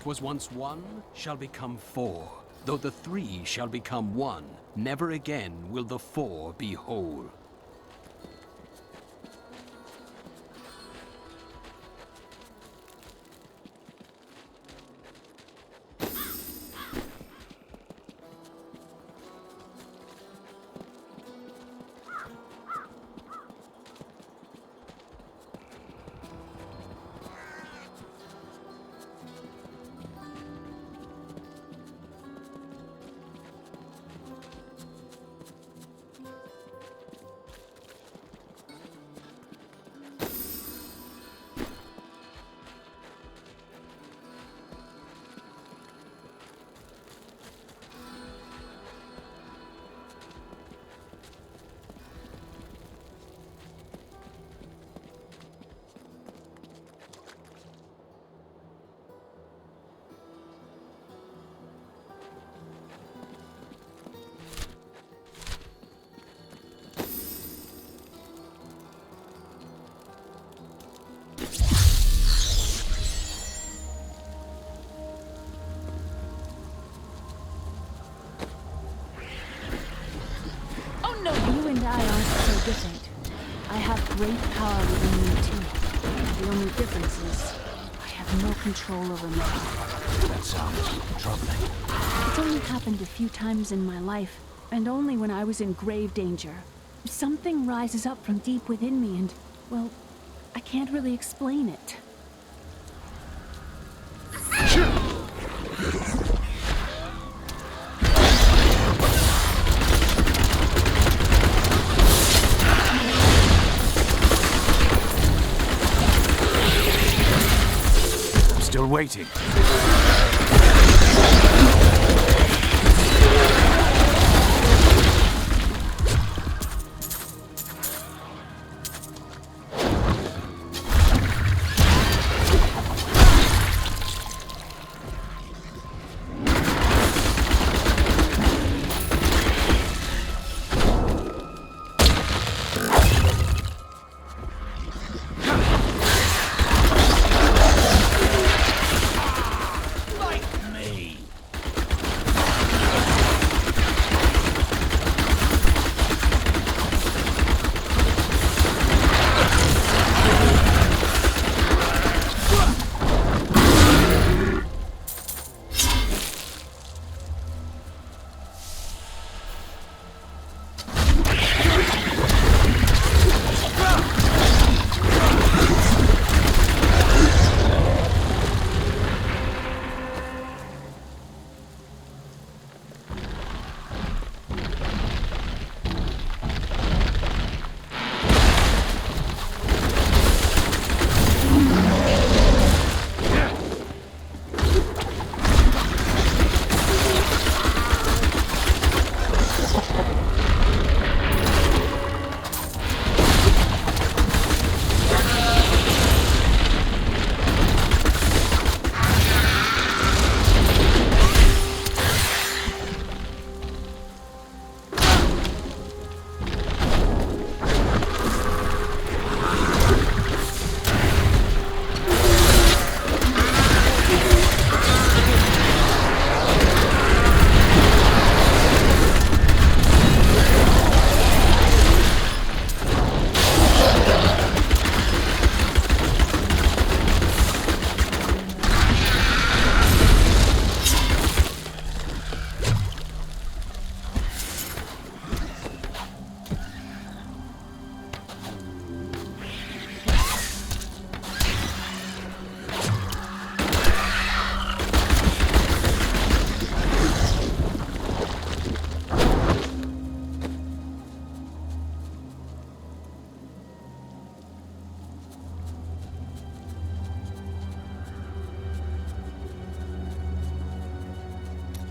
What was once one shall become four, though the three shall become one. Never again will the four be whole. Different. I have great power within me too. The only difference is I have no control over my power. That sounds troubling. It's only happened a few times in my life, and only when I was in grave danger. Something rises up from deep within me and, well, I can't really explain it. Still waiting.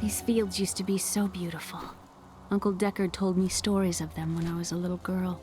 These fields used to be so beautiful. Uncle Deckard told me stories of them when I was a little girl.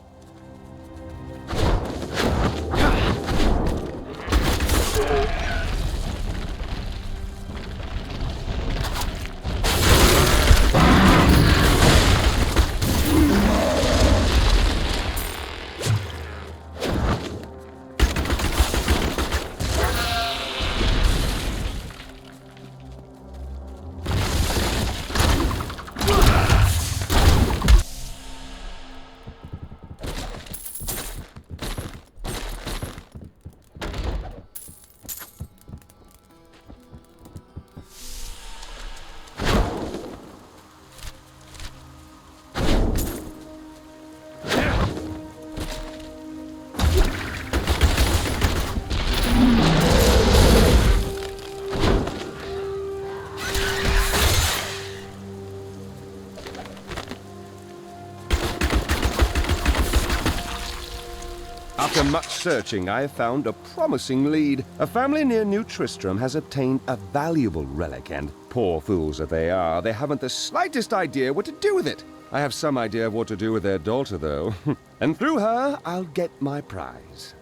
After much searching, I have found a promising lead. A family near New Tristram has obtained a valuable relic, and poor fools that they are, they haven't the slightest idea what to do with it. I have some idea of what to do with their daughter, though. And through her, I'll get my prize.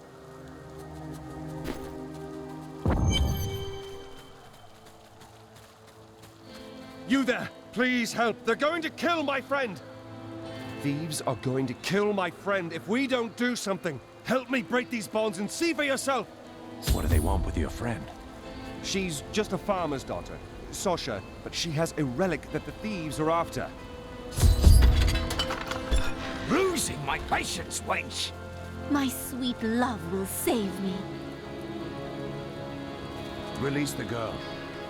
You there! Please help! They're going to kill my friend! Thieves are going to kill my friend if we don't do something. Help me break these bonds and see for yourself! What do they want with your friend? She's just a farmer's daughter, Sasha, but she has a relic that the thieves are after. Losing my patience, wench! My sweet love will save me. Release the girl.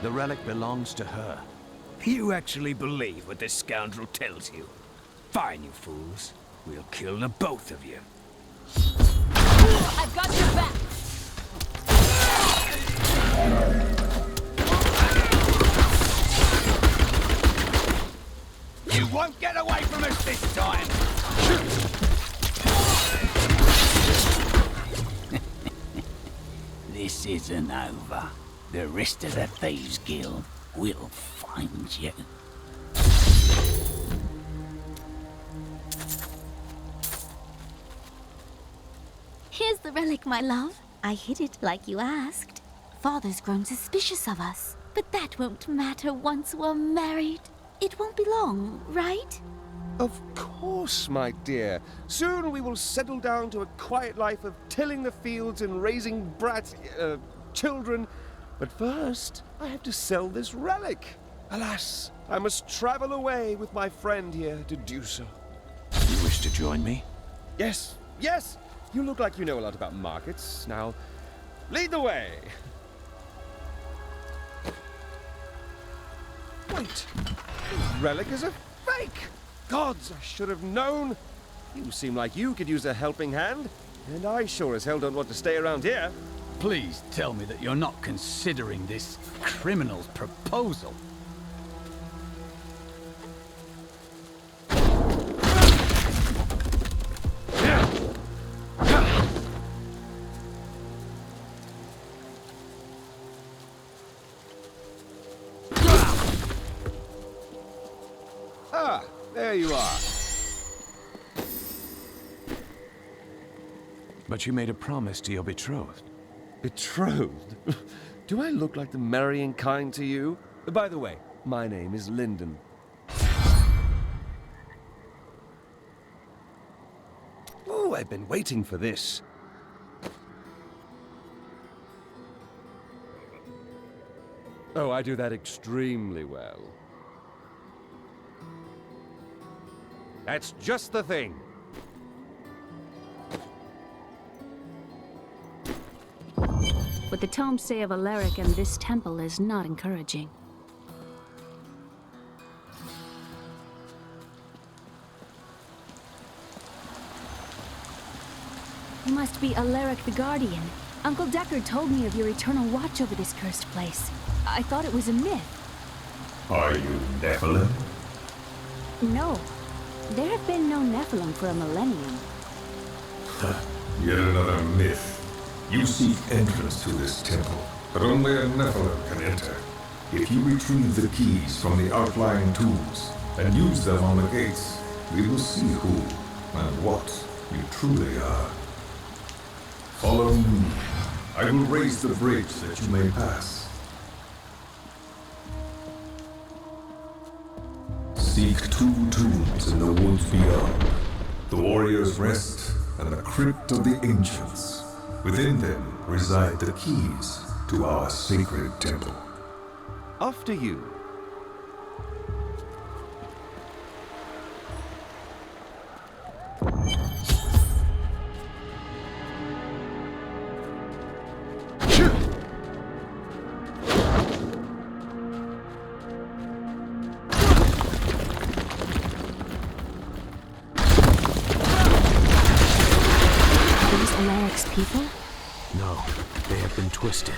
The relic belongs to her. You actually believe what this scoundrel tells you? Fine, you fools. We'll kill the both of you. I've got your back! You won't get away from us this time! This isn't over. The rest of the Thieves Guild will find you. Here's the relic, my love. I hid it like you asked. Father's grown suspicious of us, but that won't matter once we're married. It won't be long, right? Of course, my dear. Soon we will settle down to a quiet life of tilling the fields and raising children. But first, I have to sell this relic. Alas, I must travel away with my friend here to do so. You wish to join me? Yes, yes! You look like you know a lot about markets. Now, lead the way! Wait! The relic is a fake! Gods, I should have known! You seem like you could use a helping hand, and I sure as hell don't want to stay around here. Please tell me that you're not considering this criminal's proposal. Ah, there you are. But you made a promise to your betrothed. Betrothed? Do I look like the marrying kind to you? By the way, my name is Lyndon. Oh, I've been waiting for this. Oh, I do that extremely well. That's just the thing. What the tomes say of Alaric and this temple is not encouraging. You must be Alaric the Guardian. Uncle Deckard told me of your eternal watch over this cursed place. I thought it was a myth. Are you Nephilim? No. There have been no Nephilim for a millennium. Yet another myth. You seek entrance to this temple, but only a Nephilim can enter. If you retrieve the keys from the outlying tombs and use them on the gates, we will see who and what you truly are. Follow me. I will raise the bridge that you may pass. Seek 2 tombs in the woods beyond. The Warrior's Rest and the Crypt of the Ancients. Within them reside the keys to our sacred temple. After you. These Alaric's people? No, they have been twisted.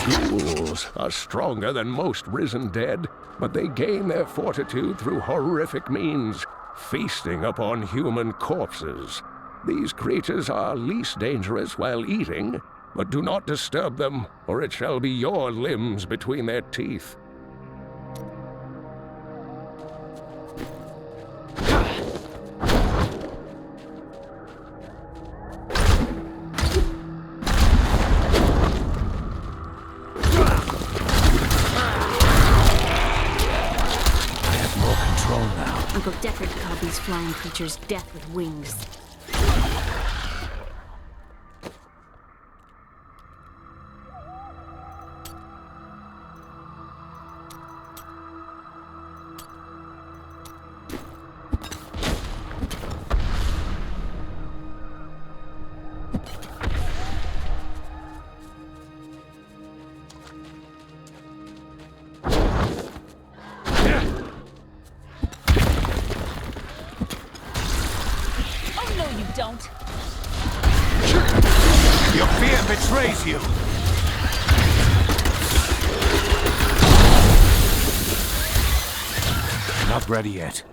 Ghouls are stronger than most risen dead, but they gain their fortitude through horrific means. feasting upon human corpses. These creatures are least dangerous while eating, but do not disturb them, or it shall be your limbs between their teeth. Uncle Deckard called these flying creatures death with wings. Don't. Your fear betrays you! Not ready yet.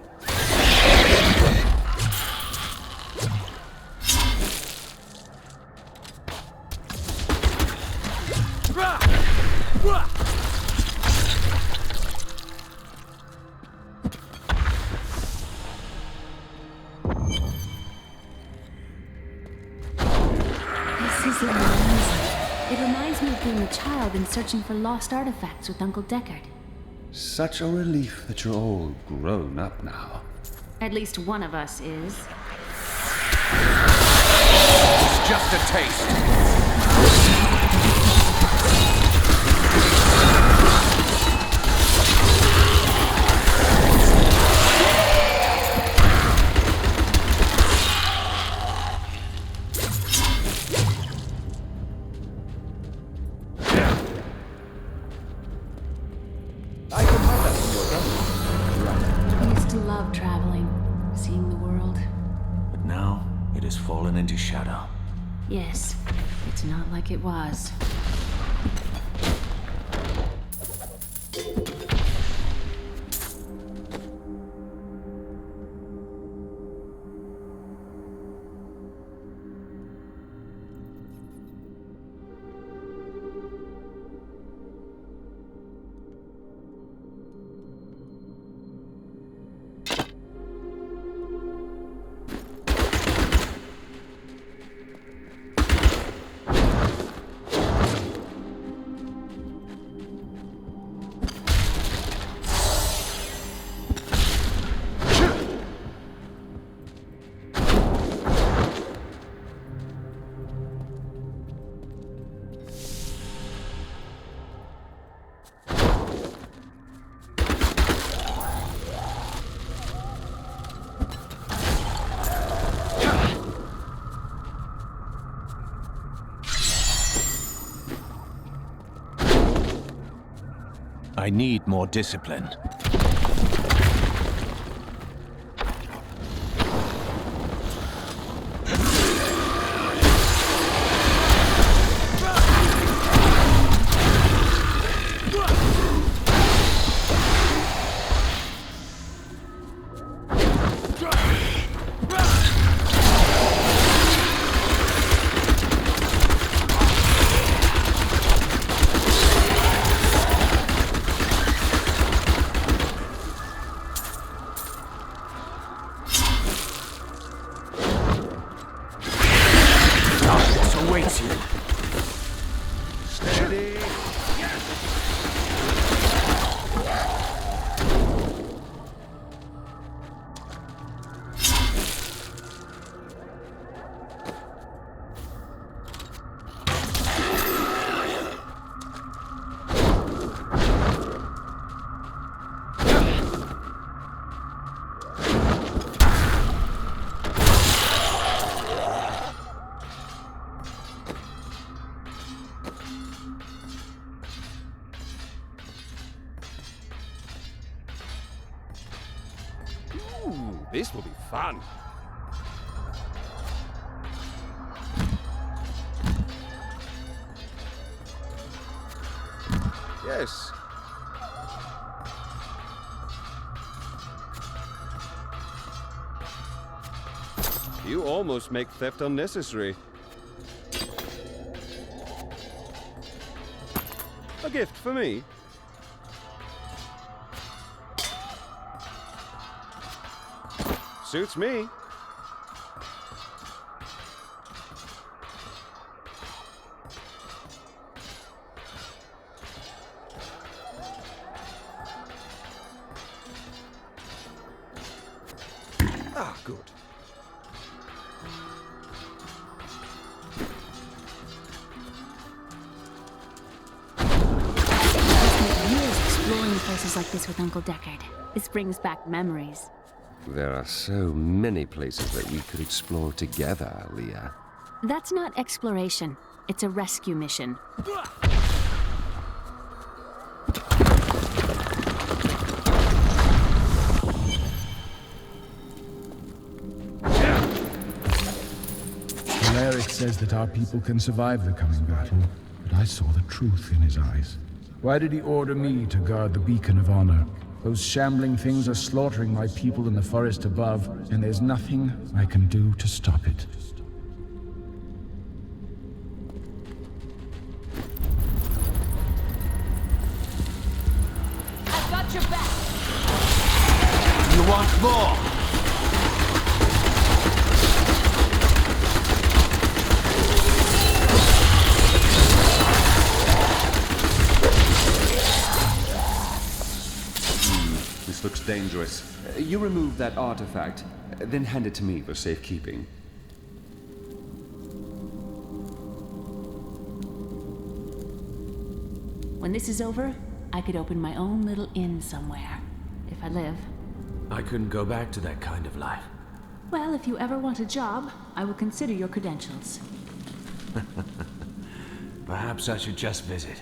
It reminds me of being a child and searching for lost artifacts with Uncle Deckard. Such a relief that you're all grown up now. At least one of us is. It's just a taste. Love traveling, seeing the world. But now, it has fallen into shadow. Yes, it's not like it was. I need more discipline. Awaits you. Steady. Ooh, this will be fun. Yes. You almost make theft unnecessary. A gift for me? Suits me. Ah, good. Years exploring places like this with Uncle Deckard. This brings back memories. There are so many places that we could explore together, Leah. That's not exploration. It's a rescue mission. Alaric says that our people can survive the coming battle, but I saw the truth in his eyes. Why did he order me to guard the beacon of honor? Those shambling things are slaughtering my people in the forest above, and there's nothing I can do to stop it. I've got your back! You want more? This looks dangerous. You remove that artifact, then hand it to me for safekeeping. When this is over, I could open my own little inn somewhere. If I live. I couldn't go back to that kind of life. Well, if you ever want a job, I will consider your credentials. Perhaps I should just visit.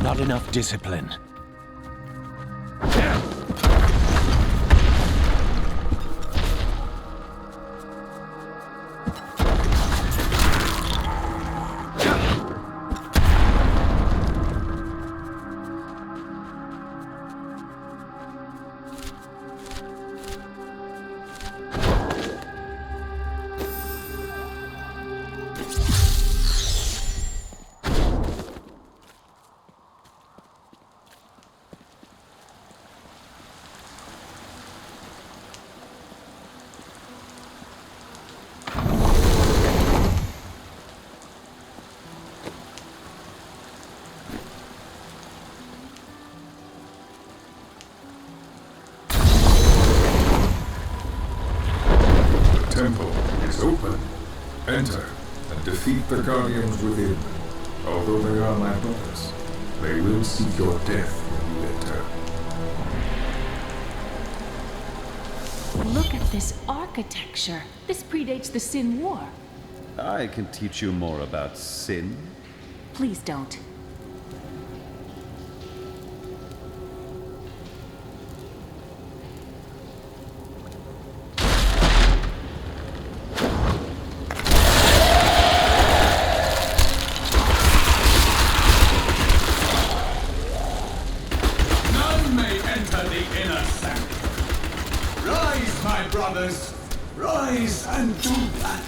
Not enough discipline. Temple is open. Enter and defeat the guardians within. Although they are my brothers, they will seek your death when you enter. Look at this architecture. This predates the Sin War. I can teach you more about sin. Please don't. None may enter the inner sanctum. Rise, my brothers. Rise and do that.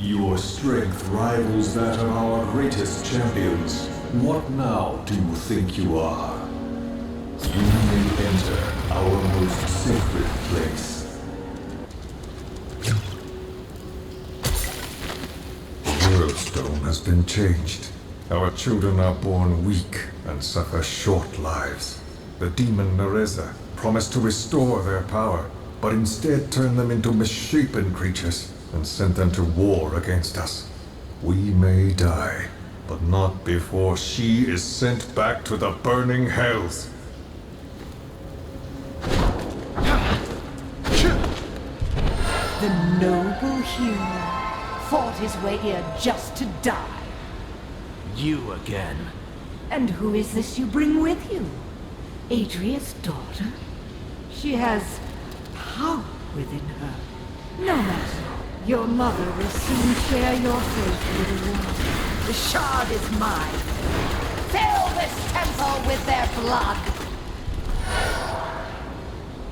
Your strength rivals that of our greatest champions. What now do you think you are? You may enter our most sacred place. The World Stone has been changed. Our children are born weak and suffer short lives. The demon Nereza promised to restore their power, but instead turned them into misshapen creatures and sent them to war against us. We may die, but not before she is sent back to the burning hells. The noble hero fought his way here just to die. You again. And who is this you bring with you? Adria's daughter? She has power within her. No matter. Your mother will soon share your fate, little one. The shard is mine. Fill this temple with their blood!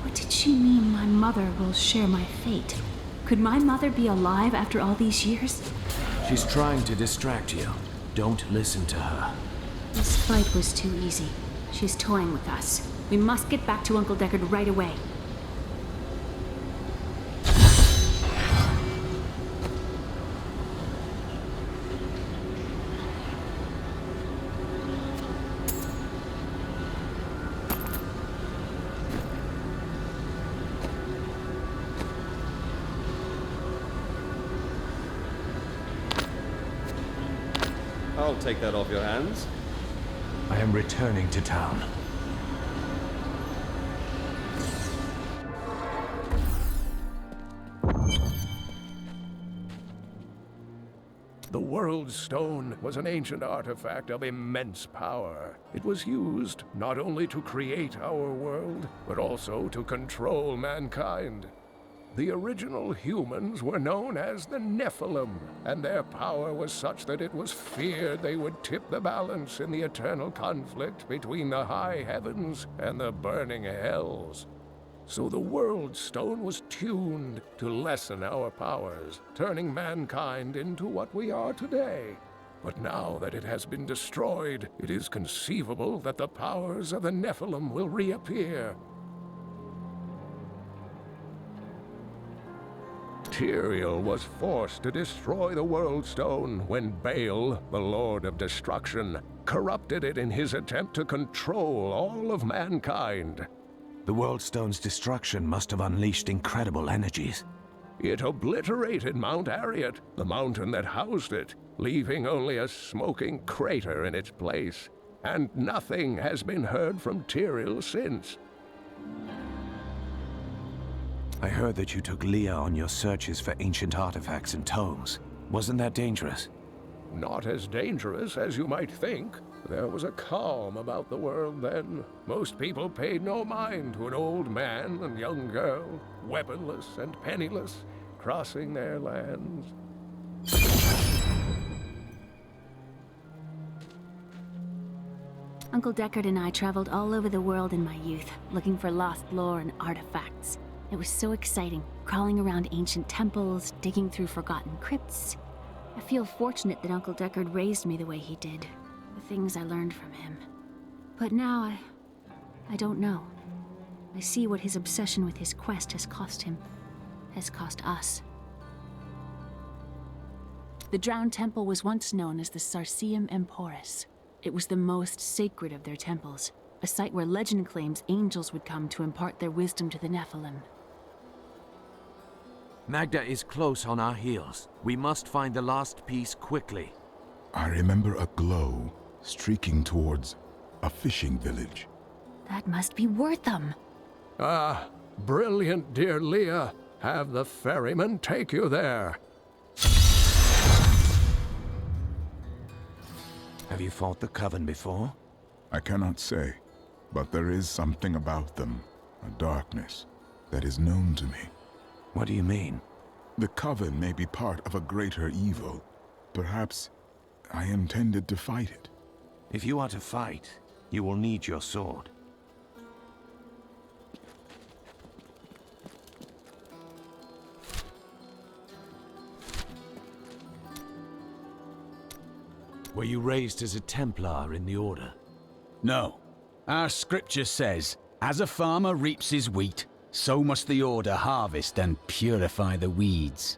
What did she mean my mother will share my fate? Could my mother be alive after all these years? She's trying to distract you. Don't listen to her. This fight was too easy. She's toying with us. We must get back to Uncle Deckard right away. I'll take that off your hands. I am returning to town. The World Stone was an ancient artifact of immense power. It was used not only to create our world, but also to control mankind. The original humans were known as the Nephilim, and their power was such that it was feared they would tip the balance in the eternal conflict between the high heavens and the burning hells. So the World Stone was tuned to lessen our powers, turning mankind into what we are today. But now that it has been destroyed, it is conceivable that the powers of the Nephilim will reappear. Tyrael was forced to destroy the World Stone when Baal, the Lord of Destruction, corrupted it in his attempt to control all of mankind. The World Stone's destruction must have unleashed incredible energies. It obliterated Mount Arreat, the mountain that housed it, leaving only a smoking crater in its place. And nothing has been heard from Tyrael since. I heard that you took Leah on your searches for ancient artifacts and tomes. Wasn't that dangerous? Not as dangerous as you might think. There was a calm about the world then. Most people paid no mind to an old man and young girl, weaponless and penniless, crossing their lands. Uncle Deckard and I traveled all over the world in my youth, looking for lost lore and artifacts. It was so exciting, crawling around ancient temples, digging through forgotten crypts. I feel fortunate that Uncle Deckard raised me the way he did, the things I learned from him. But now I don't know. I see what his obsession with his quest has cost him, has cost us. The Drowned Temple was once known as the Sarsium Emporis. It was the most sacred of their temples, a site where legend claims angels would come to impart their wisdom to the Nephilim. Magda is close on our heels. We must find the last piece quickly. I remember a glow streaking towards a fishing village. That must be Wortham. Ah, brilliant, dear Leah. Have the ferryman take you there. Have you fought the Coven before? I cannot say, but there is something about them, a darkness, that is known to me. What do you mean? The Coven may be part of a greater evil. Perhaps I intended to fight it. If you are to fight, you will need your sword. Were you raised as a Templar in the Order? No. Our scripture says, as a farmer reaps his wheat, so must the Order harvest and purify the weeds.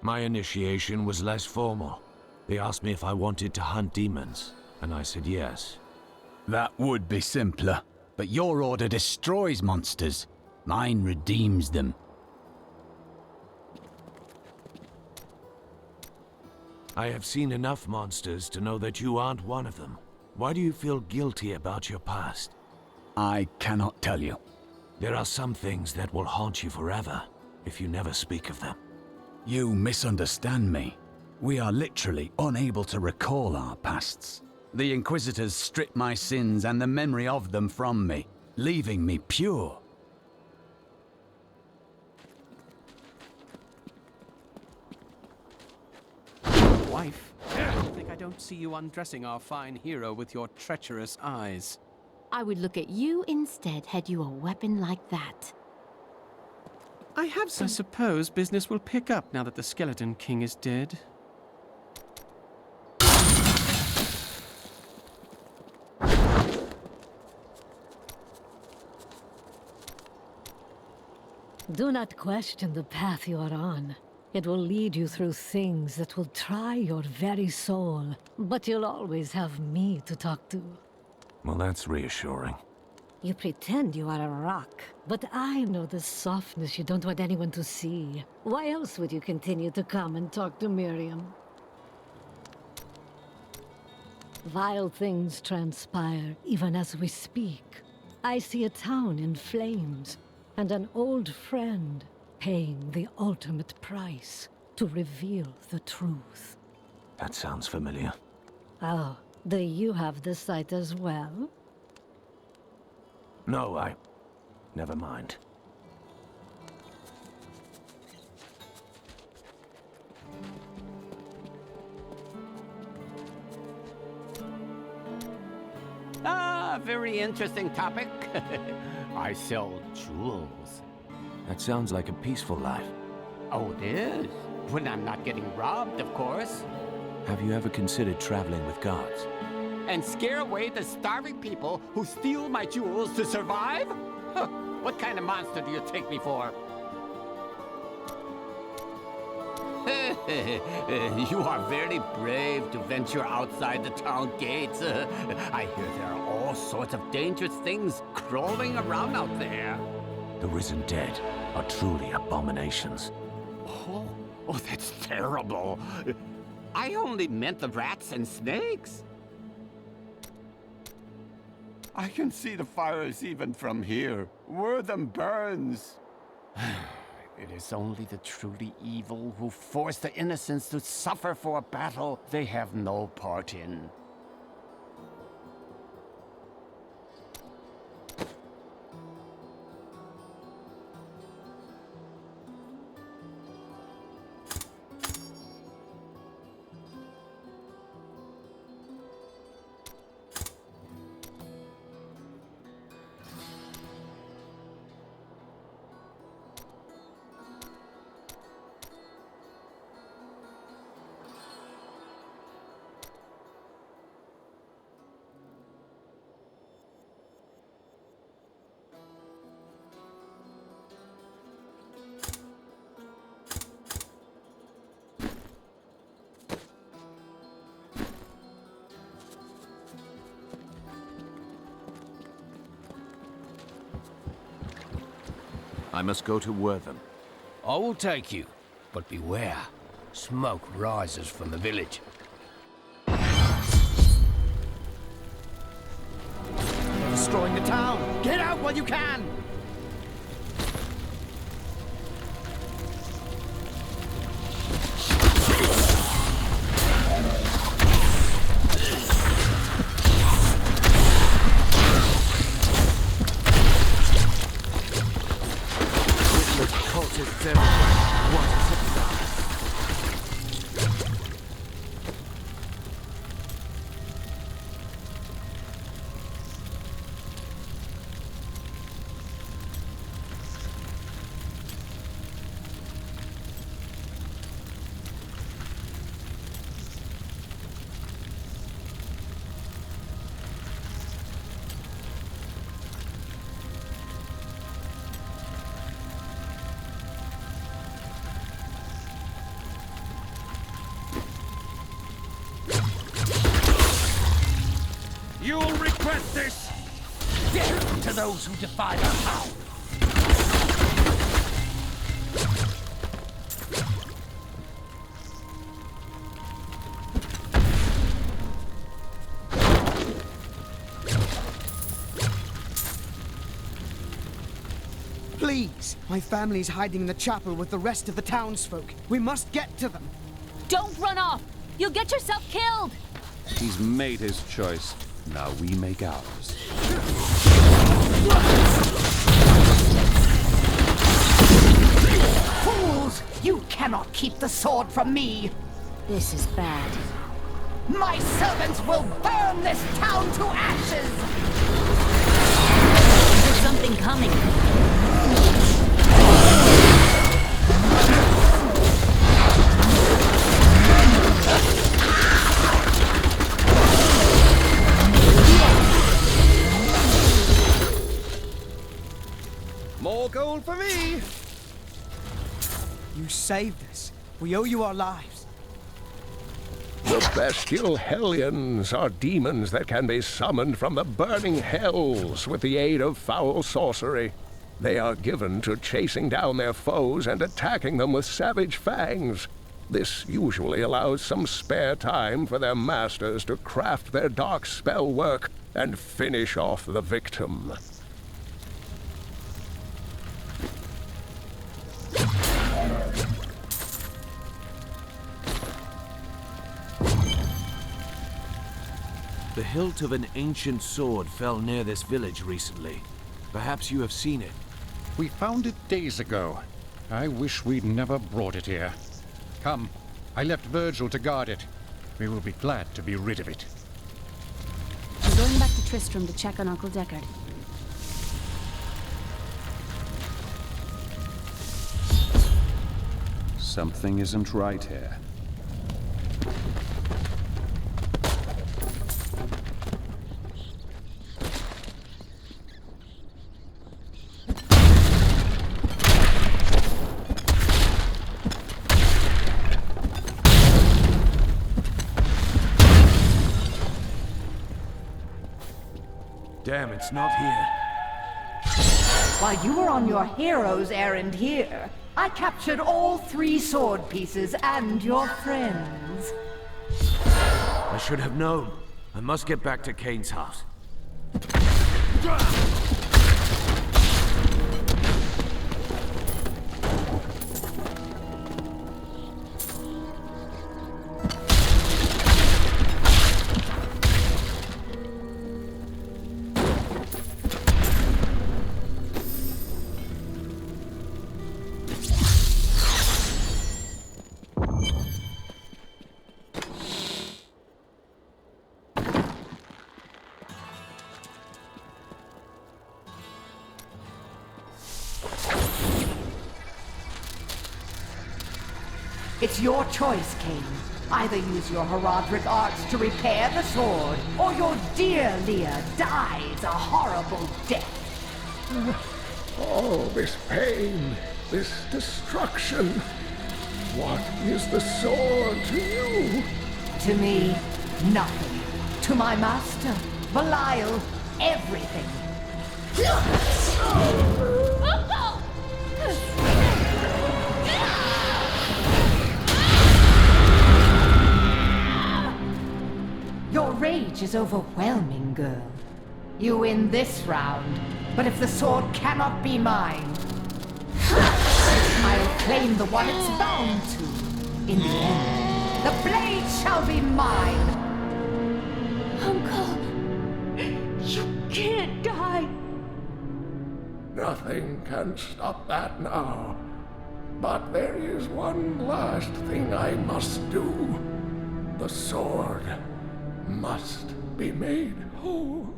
My initiation was less formal. They asked me if I wanted to hunt demons, and I said yes. That would be simpler, but your Order destroys monsters. Mine redeems them. I have seen enough monsters to know that you aren't one of them. Why do you feel guilty about your past? I cannot tell you. There are some things that will haunt you forever, if you never speak of them. You misunderstand me. We are literally unable to recall our pasts. The Inquisitors stripped my sins and the memory of them from me, leaving me pure. Wife, I don't see you undressing our fine hero with your treacherous eyes. I would look at you instead had you a weapon like that. I suppose business will pick up now that the Skeleton King is dead. Do not question the path you are on. It will lead you through things that will try your very soul. But you'll always have me to talk to. Well, that's reassuring. You pretend you are a rock, but I know the softness you don't want anyone to see. Why else would you continue to come and talk to Miriam? Vile things transpire even as we speak. I see a town in flames, and an old friend paying the ultimate price to reveal the truth. That sounds familiar. Oh, do you have the sight as well? No, never mind. Ah, very interesting topic. I sell jewels. That sounds like a peaceful life. Oh, it is? When I'm not getting robbed, of course. Have you ever considered traveling with guards? And scare away the starving people who steal my jewels to survive? Huh. What kind of monster do you take me for? You are very brave to venture outside the town gates. I hear there are all sorts of dangerous things crawling around out there. The risen dead are truly abominations. Oh, that's terrible. I only meant the rats and snakes. I can see the fires even from here. Where them burns. It is only the truly evil who force the innocents to suffer for a battle they have no part in. I must go to Wortham. I will take you, but beware. Smoke rises from the village. Destroying the town! Get out while you can! regret this! Death to those who defy her power! Please! My family's hiding in the chapel with the rest of the townsfolk. We must get to them. Don't run off! You'll get yourself killed! He's made his choice. Now we make ours. Fools! You cannot keep the sword from me! This is bad. My servants will burn this town to ashes! There's something coming. More gold for me! You saved us. We owe you our lives. The bestial hellions are demons that can be summoned from the burning hells with the aid of foul sorcery. They are given to chasing down their foes and attacking them with savage fangs. This usually allows some spare time for their masters to craft their dark spell work and finish off the victim. The hilt of an ancient sword fell near this village recently. Perhaps you have seen it. We found it days ago. I wish we'd never brought it here. Come, I left Virgil to guard it. We will be glad to be rid of it. I'm going back to Tristram to check on Uncle Deckard. Something isn't right here. Damn, it's not here. While you were on your hero's errand here, I captured all 3 sword pieces and your friends. I should have known. I must get back to Kane's house. It's your choice, Kane. Either use your heraldric arts to repair the sword, or your dear Leah dies a horrible death. Oh, this pain, this destruction. What is the sword to you? To me, nothing. To my master, Belial, everything. Your rage is overwhelming, girl. You win this round, but if the sword cannot be mine, I'll claim the one it's bound to. In the end, the blade shall be mine. Uncle, you can't die. Nothing can stop that now. But there is one last thing I must do. The sword must be made whole.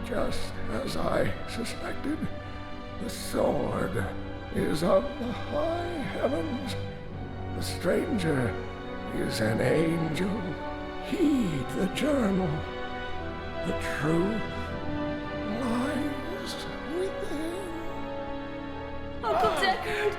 Just as I suspected, the sword is of the high heavens. The stranger is an angel. Heed the journal. The truth lies within. Uncle Deckard!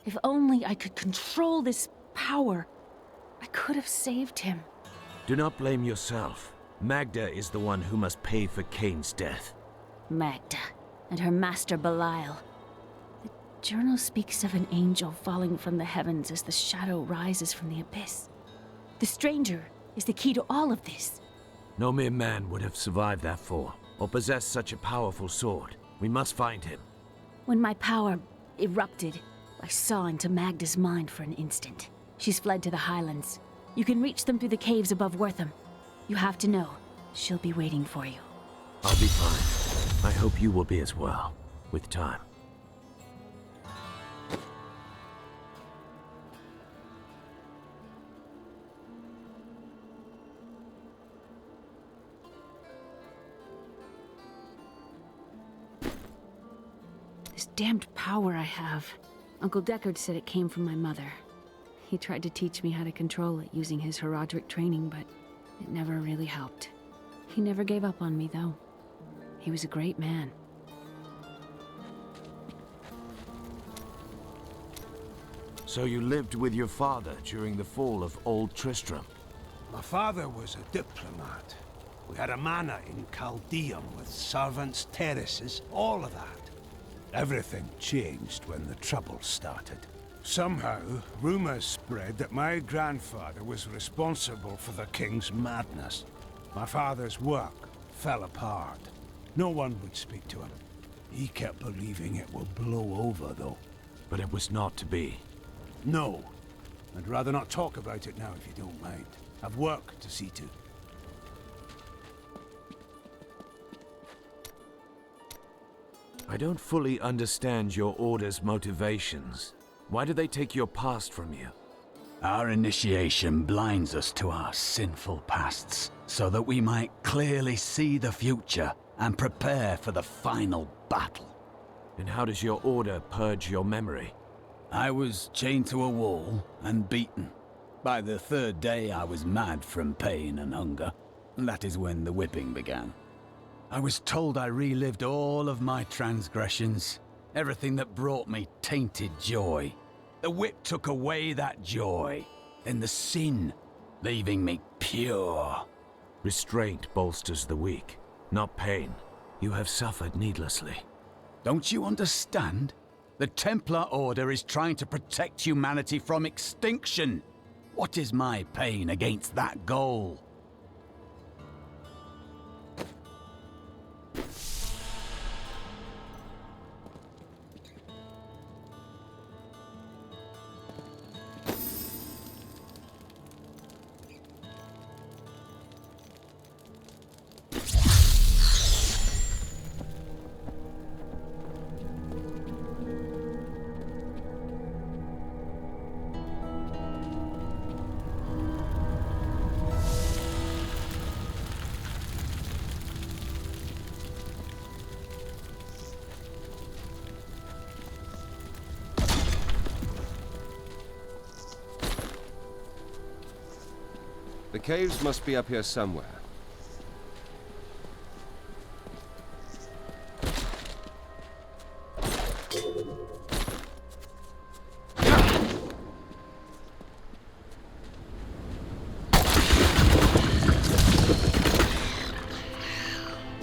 If only I could control this power, I could have saved him. Do not blame yourself. Magda is the one who must pay for Cain's death. Magda and her master Belial. The journal speaks of an angel falling from the heavens as the shadow rises from the abyss. The stranger is the key to all of this. No mere man would have survived that fall, or possessed such a powerful sword. We must find him. When my power erupted, I saw into Magda's mind for an instant. She's fled to the highlands. You can reach them through the caves above Wortham. You have to know, she'll be waiting for you. I'll be fine. I hope you will be as well, with time. This damned power I have. Uncle Deckard said it came from my mother. He tried to teach me how to control it using his Herodric training, but it never really helped. He never gave up on me, though. He was a great man. So you lived with your father during the fall of Old Tristram? My father was a diplomat. We had a manor in Chaldeum with servants, terraces, all of that. Everything changed when the trouble started. Somehow, rumors spread that my grandfather was responsible for the king's madness. My father's work fell apart. No one would speak to him. He kept believing it would blow over, though. But it was not to be. No. I'd rather not talk about it now, if you don't mind. I've work to see to. I don't fully understand your order's motivations. Why do they take your past from you? Our initiation blinds us to our sinful pasts, so that we might clearly see the future and prepare for the final battle. And how does your order purge your memory? I was chained to a wall and beaten. By the third day I was mad from pain and hunger. That is when the whipping began. I was told I relived all of my transgressions, everything that brought me tainted joy. The whip took away that joy, and the sin, leaving me pure. Restraint bolsters the weak, not pain. You have suffered needlessly. Don't you understand? The Templar Order is trying to protect humanity from extinction. What is my pain against that goal? The caves must be up here somewhere.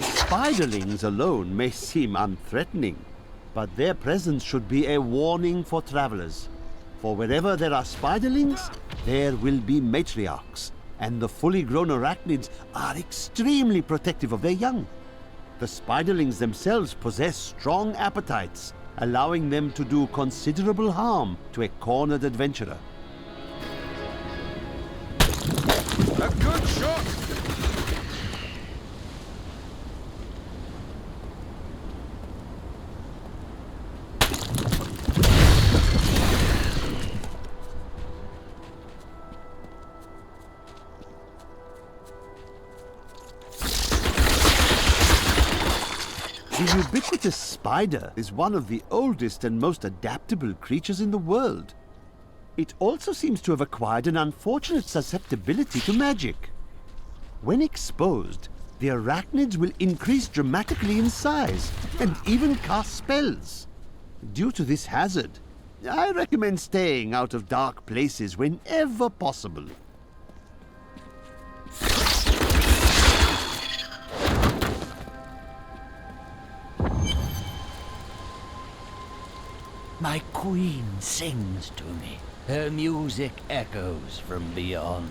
Spiderlings alone may seem unthreatening, but their presence should be a warning for travelers. For wherever there are spiderlings, there will be matriarchs, and the fully grown arachnids are extremely protective of their young. The spiderlings themselves possess strong appetites, allowing them to do considerable harm to a cornered adventurer. A good shot! The ubiquitous spider is one of the oldest and most adaptable creatures in the world. It also seems to have acquired an unfortunate susceptibility to magic. When exposed, the arachnids will increase dramatically in size and even cast spells. Due to this hazard, I recommend staying out of dark places whenever possible. My queen sings to me. Her music echoes from beyond.